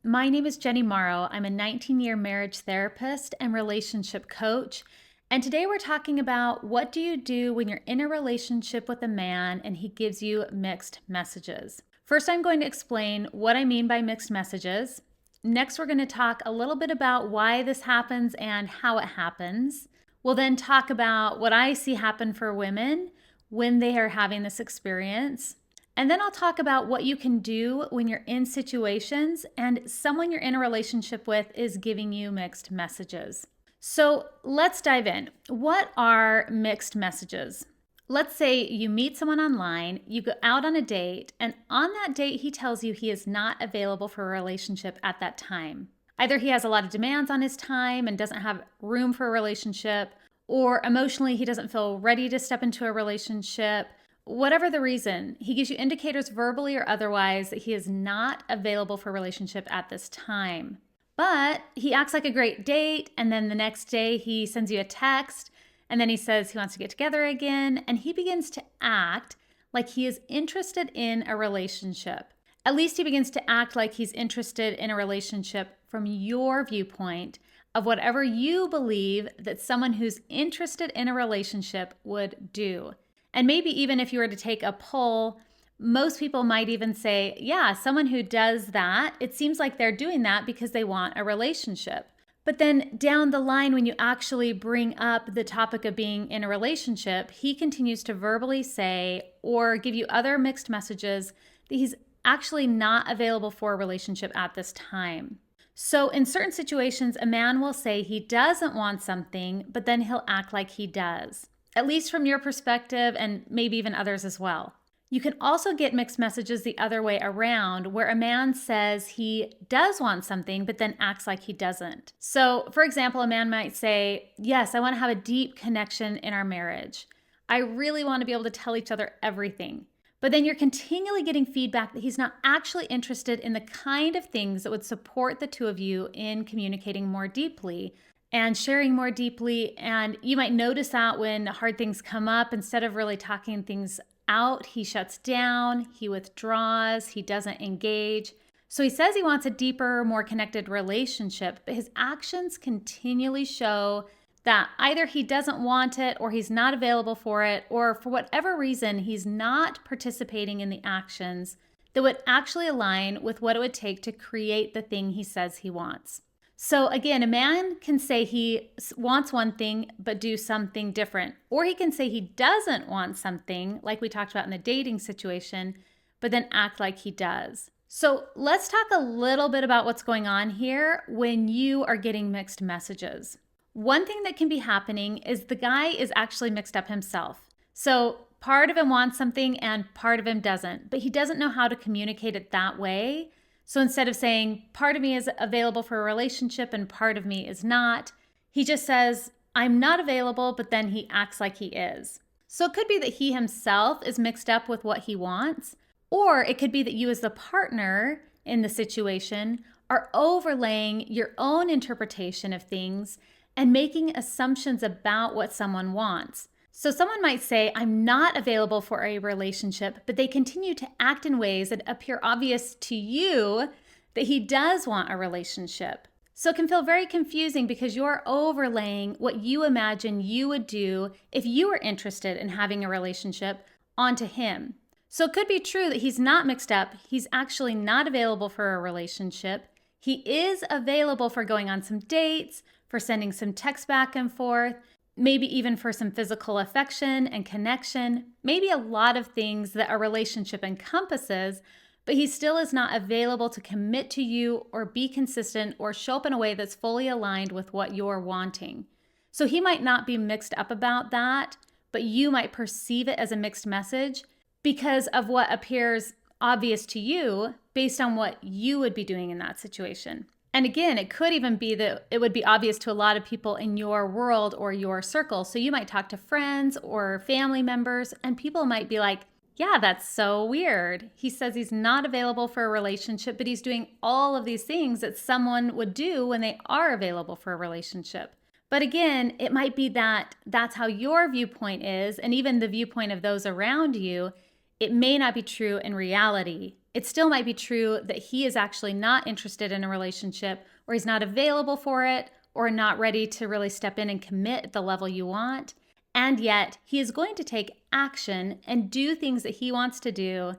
My name is Jenny Morrow. I'm a 19-year marriage therapist and relationship coach. And today we're talking about what do you do when you're in a relationship with a man and he gives you mixed messages. First, I'm going to explain what I mean by mixed messages. Next, we're going to talk a little bit about why this happens and how it happens. We'll then talk about what I see happen for women when they are having this experience. And then I'll talk about what you can do when you're in situations and someone you're in a relationship with is giving you mixed messages. So let's dive in. What are mixed messages? Let's say you meet someone online, you go out on a date, and on that date, he tells you he is not available for a relationship at that time. Either he has a lot of demands on his time and doesn't have room for a relationship, or emotionally, he doesn't feel ready to step into a relationship. Whatever the reason, he gives you indicators verbally or otherwise that he is not available for a relationship at this time. But he acts like a great date, and then the next day he sends you a text, and then he says he wants to get together again, and he begins to act like he is interested in a relationship. At least he begins to act like he's interested in a relationship from your viewpoint of whatever you believe that someone who's interested in a relationship would do. And maybe even if you were to take a poll, most people might even say, yeah, someone who does that, it seems like they're doing that because they want a relationship. But then down the line, when you actually bring up the topic of being in a relationship, he continues to verbally say or give you other mixed messages that he's actually not available for a relationship at this time. So in certain situations, a man will say he doesn't want something, but then he'll act like he does. At least from your perspective, and maybe even others as well. You can also get mixed messages the other way around, where a man says he does want something, but then acts like he doesn't. So, for example, a man might say, yes, I want to have a deep connection in our marriage. I really want to be able to tell each other everything. But then you're continually getting feedback that he's not actually interested in the kind of things that would support the two of you in communicating more deeply and sharing more deeply. And you might notice that when hard things come up, instead of really talking things out, he shuts down, he withdraws, he doesn't engage. So he says he wants a deeper, more connected relationship, but his actions continually show that either he doesn't want it or he's not available for it, or for whatever reason, he's not participating in the actions that would actually align with what it would take to create the thing he says he wants. So again, a man can say he wants one thing, but do something different. Or he can say he doesn't want something, like we talked about in the dating situation, but then act like he does. So let's talk a little bit about what's going on here when you are getting mixed messages. One thing that can be happening is the guy is actually mixed up himself. So part of him wants something and part of him doesn't, but he doesn't know how to communicate it that way. So instead of saying, part of me is available for a relationship and part of me is not, he just says, I'm not available, but then he acts like he is. So it could be that he himself is mixed up with what he wants, or it could be that you as the partner in the situation are overlaying your own interpretation of things and making assumptions about what someone wants. So someone might say, I'm not available for a relationship, but they continue to act in ways that appear obvious to you that he does want a relationship. So it can feel very confusing because you're overlaying what you imagine you would do if you were interested in having a relationship onto him. So it could be true that he's not mixed up. He's actually not available for a relationship. He is available for going on some dates, for sending some texts back and forth, maybe even for some physical affection and connection, maybe a lot of things that a relationship encompasses, but he still is not available to commit to you or be consistent or show up in a way that's fully aligned with what you're wanting. So he might not be mixed up about that, but you might perceive it as a mixed message because of what appears obvious to you based on what you would be doing in that situation. And again, it could even be that it would be obvious to a lot of people in your world or your circle. So you might talk to friends or family members, and people might be like, yeah, that's so weird. He says he's not available for a relationship, but he's doing all of these things that someone would do when they are available for a relationship. But again, it might be that that's how your viewpoint is, and even the viewpoint of those around you. It may not be true in reality. It still might be true that he is actually not interested in a relationship, or he's not available for it, or not ready to really step in and commit at the level you want. And yet, he is going to take action and do things that he wants to do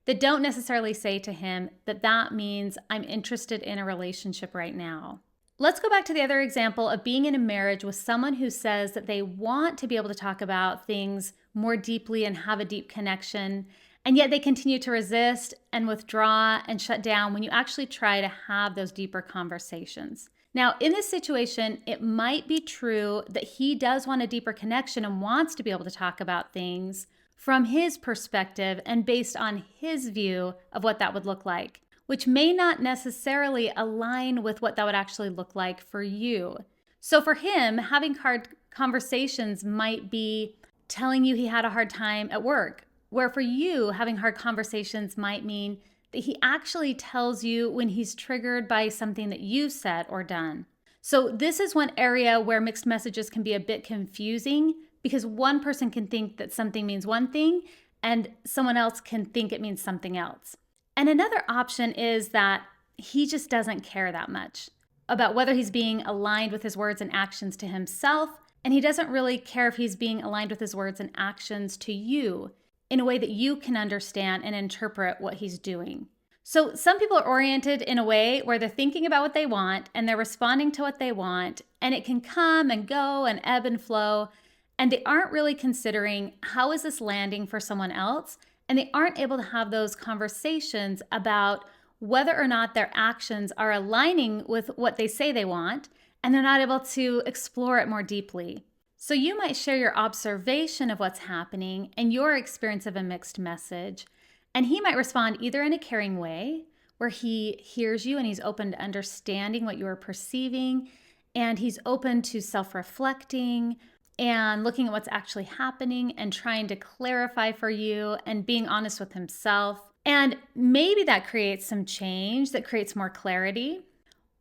that don't necessarily say to him that that means I'm interested in a relationship right now. Let's go back to the other example of being in a marriage with someone who says that they want to be able to talk about things more deeply and have a deep connection, and yet they continue to resist and withdraw and shut down when you actually try to have those deeper conversations. Now, in this situation, it might be true that he does want a deeper connection and wants to be able to talk about things from his perspective and based on his view of what that would look like, which may not necessarily align with what that would actually look like for you. So for him, having hard conversations might be telling you he had a hard time at work, where for you, having hard conversations might mean that he actually tells you when he's triggered by something that you've said or done. So this is one area where mixed messages can be a bit confusing, because one person can think that something means one thing and someone else can think it means something else. And another option is that he just doesn't care that much about whether he's being aligned with his words and actions to himself, and he doesn't really care if he's being aligned with his words and actions to you in a way that you can understand and interpret what he's doing. So some people are oriented in a way where they're thinking about what they want and they're responding to what they want, and it can come and go and ebb and flow, and they aren't really considering how is this landing for someone else, and they aren't able to have those conversations about whether or not their actions are aligning with what they say they want, and they're not able to explore it more deeply. So you might share your observation of what's happening and your experience of a mixed message, and he might respond either in a caring way, where he hears you and he's open to understanding what you are perceiving, and he's open to self-reflecting and looking at what's actually happening and trying to clarify for you and being honest with himself. And maybe that creates some change, that creates more clarity.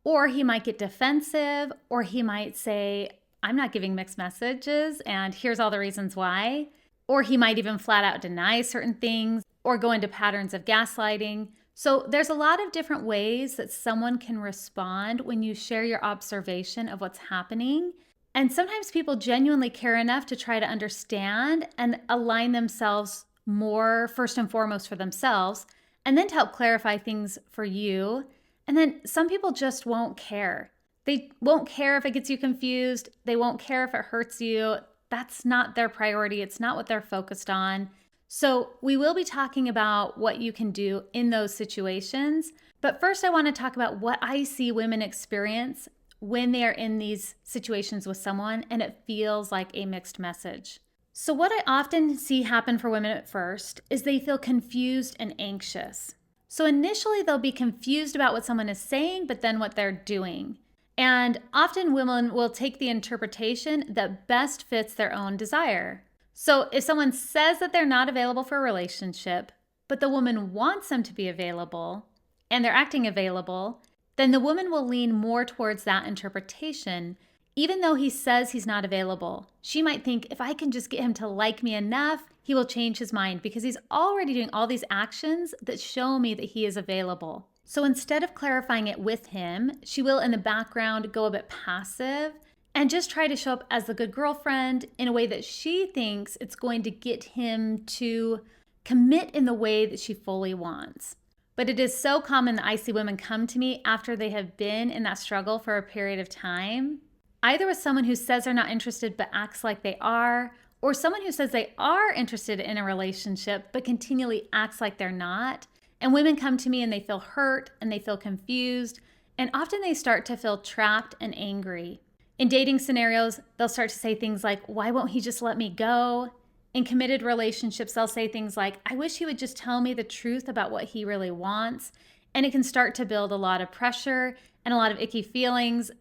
Or he might get defensive, or he might say, I'm not giving mixed messages, and here's all the reasons why. Or he might even flat out deny certain things or go into patterns of gaslighting. So there's a lot of different ways that someone can respond when you share your observation of what's happening. And sometimes people genuinely care enough to try to understand and align themselves more, first and foremost, for themselves, and then to help clarify things for you. And then some people just won't care. They won't care if it gets you confused. They won't care if it hurts you. That's not their priority. It's not what they're focused on. So we will be talking about what you can do in those situations. But first, I want to talk about what I see women experience when they are in these situations with someone and it feels like a mixed message. So what I often see happen for women at first is they feel confused and anxious. So initially, they'll be confused about what someone is saying, but then what they're doing. And often women will take the interpretation that best fits their own desire. So if someone says that they're not available for a relationship, but the woman wants them to be available, and they're acting available, then the woman will lean more towards that interpretation, even though he says he's not available. She might think, if I can just get him to like me enough, he will change his mind because he's already doing all these actions that show me that he is available. So instead of clarifying it with him, she will in the background go a bit passive and just try to show up as the good girlfriend in a way that she thinks it's going to get him to commit in the way that she fully wants. But it is so common that I see women come to me after they have been in that struggle for a period of time, either with someone who says they're not interested but acts like they are, or someone who says they are interested in a relationship but continually acts like they're not. And women come to me and they feel hurt and they feel confused, and often they start to feel trapped and angry. In dating scenarios, they'll start to say things like, why won't he just let me go? In committed relationships, they'll say things like, I wish he would just tell me the truth about what he really wants. And it can start to build a lot of pressure and a lot of icky feelings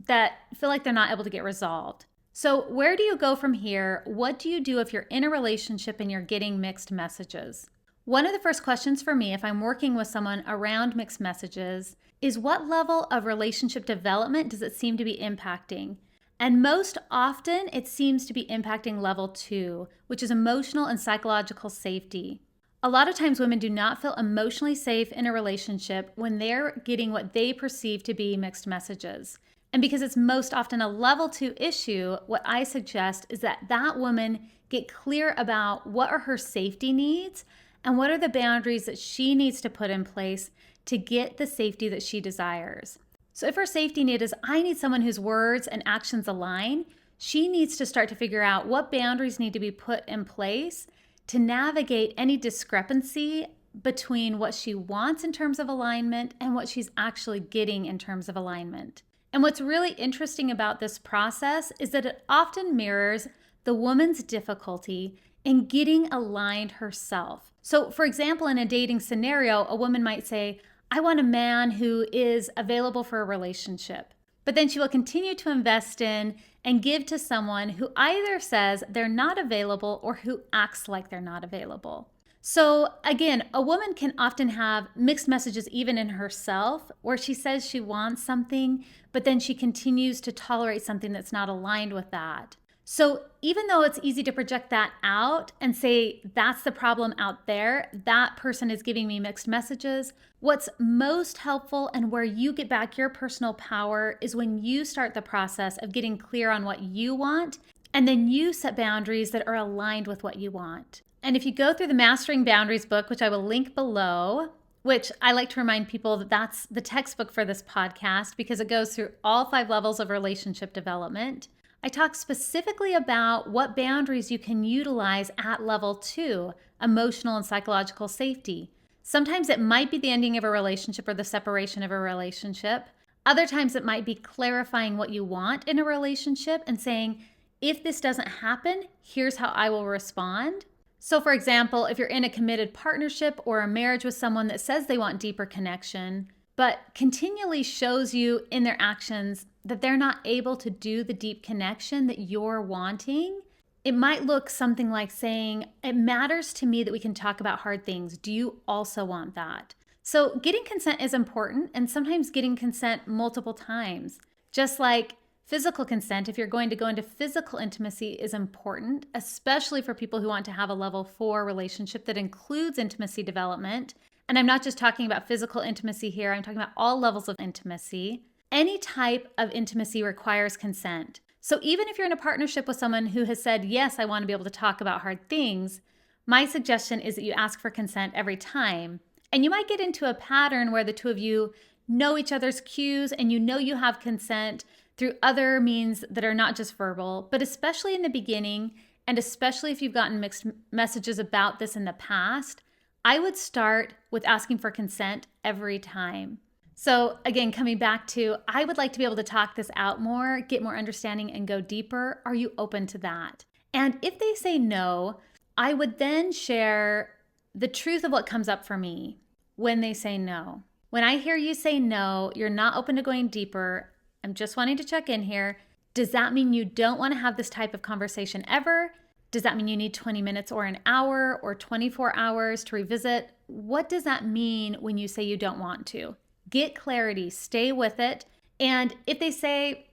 that feel like they're not able to get resolved. So where do you go from here? What do you do if you're in a relationship and you're getting mixed messages? One of the first questions for me, if I'm working with someone around mixed messages, is what level of relationship development does it seem to be impacting? And most often, it seems to be impacting level 2, which is emotional and psychological safety. A lot of times women do not feel emotionally safe in a relationship when they're getting what they perceive to be mixed messages. And because it's most often a level 2 issue, what I suggest is that that woman get clear about what are her safety needs and what are the boundaries that she needs to put in place to get the safety that she desires. So if her safety need is, I need someone whose words and actions align, she needs to start to figure out what boundaries need to be put in place to navigate any discrepancy between what she wants in terms of alignment and what she's actually getting in terms of alignment. And what's really interesting about this process is that it often mirrors the woman's difficulty in getting aligned herself. So, for example, in a dating scenario, a woman might say, I want a man who is available for a relationship. But then she will continue to invest in and give to someone who either says they're not available or who acts like they're not available. So again, a woman can often have mixed messages even in herself, where she says she wants something, but then she continues to tolerate something that's not aligned with that. So even though it's easy to project that out and say, that's the problem out there, that person is giving me mixed messages, what's most helpful and where you get back your personal power is when you start the process of getting clear on what you want, and then you set boundaries that are aligned with what you want. And if you go through the Mastering Boundaries book, which I will link below, which I like to remind people that that's the textbook for this podcast because it goes through all 5 levels of relationship development, I talk specifically about what boundaries you can utilize at level 2, emotional and psychological safety. Sometimes it might be the ending of a relationship or the separation of a relationship. Other times it might be clarifying what you want in a relationship and saying, if this doesn't happen, here's how I will respond. So for example, if you're in a committed partnership or a marriage with someone that says they want deeper connection, but continually shows you in their actions that they're not able to do the deep connection that you're wanting, it might look something like saying, it matters to me that we can talk about hard things. Do you also want that? So getting consent is important, and sometimes getting consent multiple times. Just like physical consent, if you're going to go into physical intimacy, is important, especially for people who want to have a level 4 relationship that includes intimacy development. And I'm not just talking about physical intimacy here, I'm talking about all levels of intimacy. Any type of intimacy requires consent. So even if you're in a partnership with someone who has said, yes, I want to be able to talk about hard things, my suggestion is that you ask for consent every time. And you might get into a pattern where the two of you know each other's cues and you know you have consent through other means that are not just verbal, but especially in the beginning, and especially if you've gotten mixed messages about this in the past, I would start with asking for consent every time. So again, coming back to, I would like to be able to talk this out more, get more understanding, and go deeper. Are you open to that? And if they say no, I would then share the truth of what comes up for me when they say no. When I hear you say no, you're not open to going deeper, I'm just wanting to check in here. Does that mean you don't want to have this type of conversation ever? Does that mean you need 20 minutes or an hour or 24 hours to revisit? What does that mean when you say you don't want to? Get clarity, stay with it. And if they say,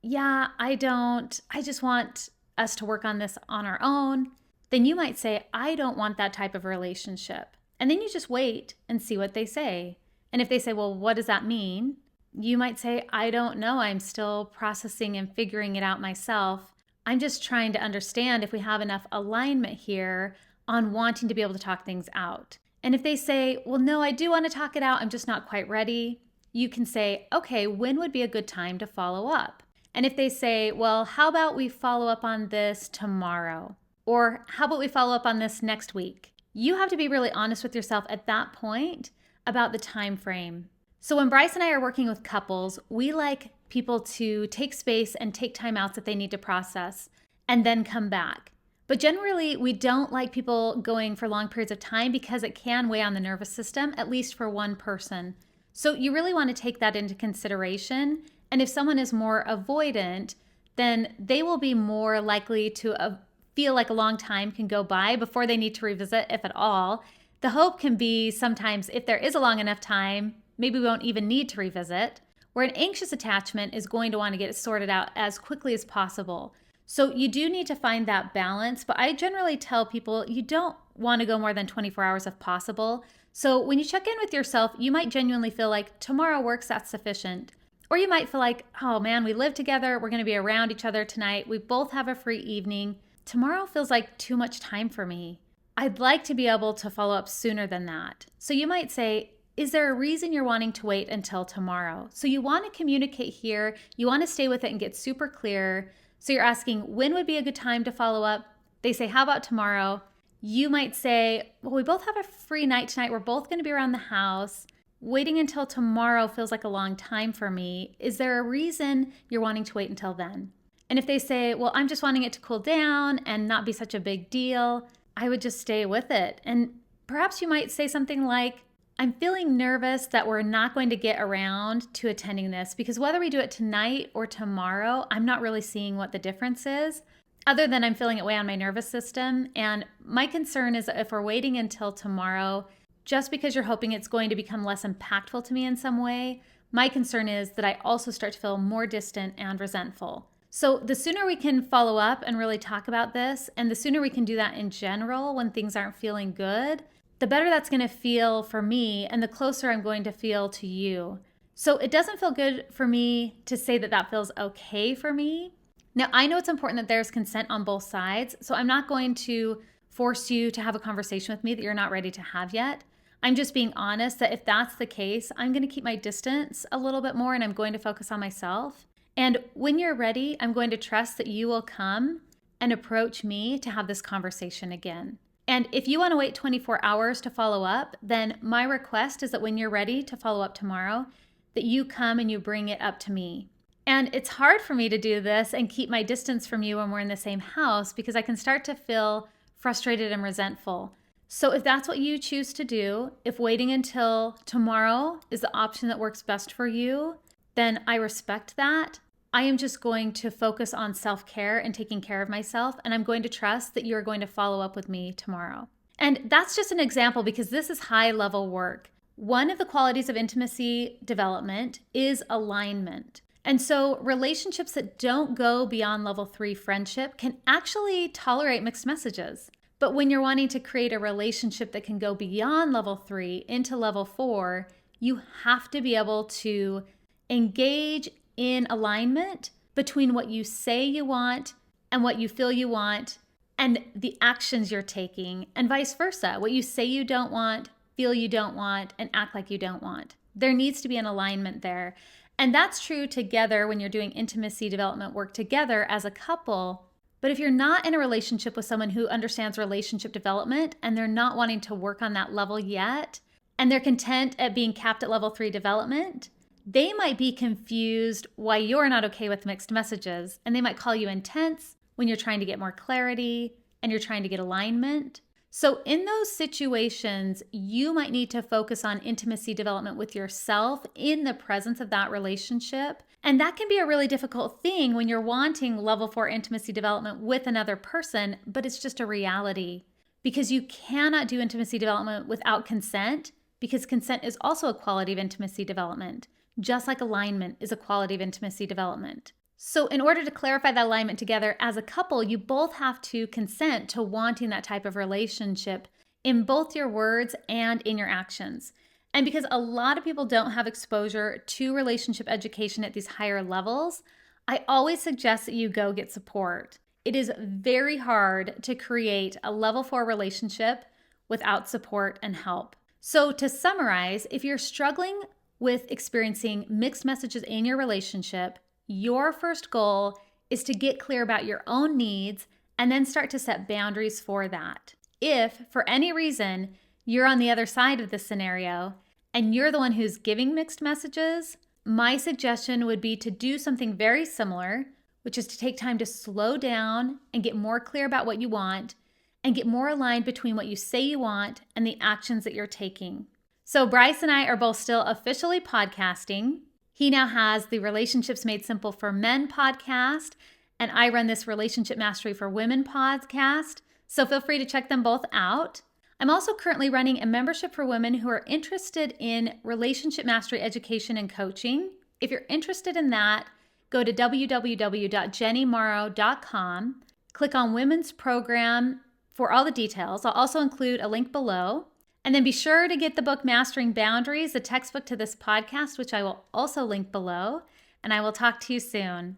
yeah, I just want us to work on this on our own, then you might say, I don't want that type of relationship. And then you just wait and see what they say. And if they say, well, what does that mean? You might say, I don't know. I'm still processing and figuring it out myself. I'm just trying to understand if we have enough alignment here on wanting to be able to talk things out. And if they say, well, no, I do want to talk it out, I'm just not quite ready, you can say, okay, when would be a good time to follow up? And if they say, well, how about we follow up on this tomorrow? Or how about we follow up on this next week? You have to be really honest with yourself at that point about the time frame. So when Bryce and I are working with couples, we like people to take space and take time outs that they need to process and then come back. But generally, we don't like people going for long periods of time because it can weigh on the nervous system, at least for one person. So you really want to take that into consideration. And if someone is more avoidant, then they will be more likely to feel like a long time can go by before they need to revisit, if at all. The hope can be sometimes if there is a long enough time, maybe we won't even need to revisit, where an anxious attachment is going to want to get it sorted out as quickly as possible. So you do need to find that balance, but I generally tell people you don't want to go more than 24 hours if possible. So when you check in with yourself, you might genuinely feel like tomorrow works, that's sufficient. Or you might feel like, oh man, we live together, we're going to be around each other tonight, we both have a free evening. Tomorrow feels like too much time for me. I'd like to be able to follow up sooner than that. So you might say, is there a reason you're wanting to wait until tomorrow? So you want to communicate here, you want to stay with it and get super clear. So you're asking, when would be a good time to follow up? They say, how about tomorrow? You might say, well, we both have a free night tonight. We're both going to be around the house. Waiting until tomorrow feels like a long time for me. Is there a reason you're wanting to wait until then? And if they say, well, I'm just wanting it to cool down and not be such a big deal, I would just stay with it. And perhaps you might say something like, I'm feeling nervous that we're not going to get around to attending this because whether we do it tonight or tomorrow, I'm not really seeing what the difference is, other than I'm feeling it weigh on my nervous system. And my concern is that if we're waiting until tomorrow, just because you're hoping it's going to become less impactful to me in some way, my concern is that I also start to feel more distant and resentful. So the sooner we can follow up and really talk about this, and the sooner we can do that in general when things aren't feeling good, the better that's going to feel for me and the closer I'm going to feel to you. So it doesn't feel good for me to say that that feels okay for me. Now, I know it's important that there's consent on both sides, so I'm not going to force you to have a conversation with me that you're not ready to have yet. I'm just being honest that if that's the case, I'm going to keep my distance a little bit more and I'm going to focus on myself. And when you're ready, I'm going to trust that you will come and approach me to have this conversation again. And if you want to wait 24 hours to follow up, then my request is that when you're ready to follow up tomorrow, that you come and you bring it up to me. And it's hard for me to do this and keep my distance from you when we're in the same house because I can start to feel frustrated and resentful. So if that's what you choose to do, if waiting until tomorrow is the option that works best for you, then I respect that. I am just going to focus on self-care and taking care of myself, and I'm going to trust that you're going to follow up with me tomorrow. And that's just an example because this is high-level work. One of the qualities of intimacy development is alignment. And so relationships that don't go beyond level 3 friendship can actually tolerate mixed messages. But when you're wanting to create a relationship that can go beyond level 3 into level 4, you have to be able to engage in alignment between what you say you want and what you feel you want and the actions you're taking, and vice versa. What you say you don't want, feel you don't want, and act like you don't want. There needs to be an alignment there. And that's true together when you're doing intimacy development work together as a couple. But if you're not in a relationship with someone who understands relationship development and they're not wanting to work on that level yet, and they're content at being capped at level 3 development, they might be confused why you're not okay with mixed messages, and they might call you intense when you're trying to get more clarity and you're trying to get alignment. So in those situations, you might need to focus on intimacy development with yourself in the presence of that relationship. And that can be a really difficult thing when you're wanting level 4 intimacy development with another person, but it's just a reality because you cannot do intimacy development without consent, because consent is also a quality of intimacy development, just like alignment is a quality of intimacy development. So in order to clarify that alignment together as a couple, you both have to consent to wanting that type of relationship in both your words and in your actions. And because a lot of people don't have exposure to relationship education at these higher levels, I always suggest that you go get support. It is very hard to create a level 4 relationship without support and help. So to summarize, if you're struggling with experiencing mixed messages in your relationship, your first goal is to get clear about your own needs and then start to set boundaries for that. If, for any reason, you're on the other side of this scenario and you're the one who's giving mixed messages, my suggestion would be to do something very similar, which is to take time to slow down and get more clear about what you want and get more aligned between what you say you want and the actions that you're taking. So Bryce and I are both still officially podcasting. He now has the Relationships Made Simple for Men podcast, and I run this Relationship Mastery for Women podcast. So feel free to check them both out. I'm also currently running a membership for women who are interested in relationship mastery education and coaching. If you're interested in that, go to www.jennymorrow.com, click on Women's Program, for all the details. I'll also include a link below. And then be sure to get the book Mastering Boundaries, the textbook to this podcast, which I will also link below. And I will talk to you soon.